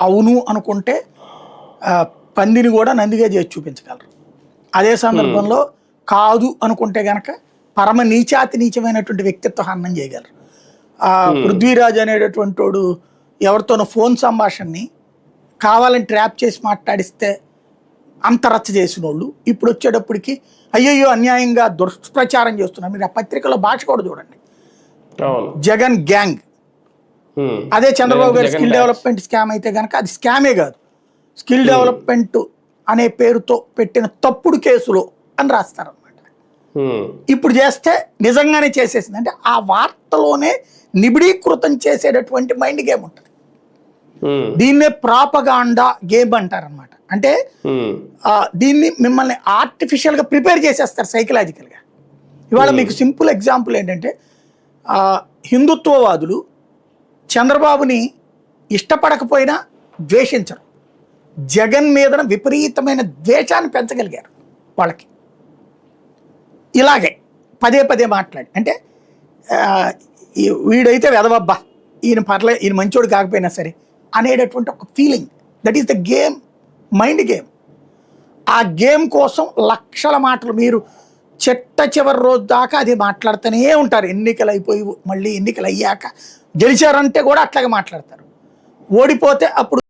అవును అనుకుంటే పందిని కూడా నందిగా చేసి చూపించగలరు. అదే సందర్భంలో కాదు అనుకుంటే గనక పరమ నీచాతి నీచమైనటువంటి వ్యక్తిత్వ హననం చేయగలరు. పృథ్వీరాజ్ అనేటటువంటి వాడు ఎవరితోనో ఫోన్ సంభాషణని కావాలని ట్రాప్ చేసి మాట్లాడిస్తే అంత రచ్చ చేసిన వాళ్ళు ఇప్పుడు వచ్చేటప్పటికి అయ్యయ్యో అన్యాయంగా దుష్ప్రచారం చేస్తున్నారు. మీరు ఆ పత్రికలో భాష కూడా చూడండి. జగన్ గ్యాంగ్, అదే చంద్రబాబు గారి స్కిల్ డెవలప్మెంట్ స్కామ్ అయితే కనుక అది స్కామే కాదు, స్కిల్ డెవలప్మెంట్ అనే పేరుతో పెట్టిన తప్పుడు కేసులో అని రాస్తారనమాట. ఇప్పుడు చేస్తే నిజంగానే చేసేసింది అంటే ఆ వార్తలోనే నిబిడీకృతం చేసేటటువంటి మైండ్ గేమ్ ఉంటుంది. దీన్నే ప్రాపగాండా గేమ్ అంటారనమాట. అంటే దీన్ని మిమ్మల్ని ఆర్టిఫిషియల్గా ప్రిపేర్ చేసేస్తారు సైకలాజికల్గా. ఇవాళ మీకు సింపుల్ ఎగ్జాంపుల్ ఏంటంటే హిందుత్వవాదులు చంద్రబాబుని ఇష్టపడకపోయినా ద్వేషించరు, జగన్ మీద విపరీతమైన ద్వేషాన్ని పెంచగలిగారు వాళ్ళకి. ఇలాగే పదే పదే మాట్లాడి అంటే వీడైతే వెదవబ్బా, ఈయన పర్లే, ఈయన మంచోడు కాకపోయినా సరే అనేటటువంటి ఒక feeling. That is the game, mind game. ఆ గేమ్ కోసం లక్షల మాటలు మీరు చెట్ట చివరి రోజు దాకా అది మాట్లాడుతూనే ఉంటారు. ఎన్నికలు అయిపోయి మళ్ళీ ఎన్నికలు అయ్యాక గెలిచారంటే కూడా అట్లాగే మాట్లాడతారు. ఓడిపోతే అప్పుడు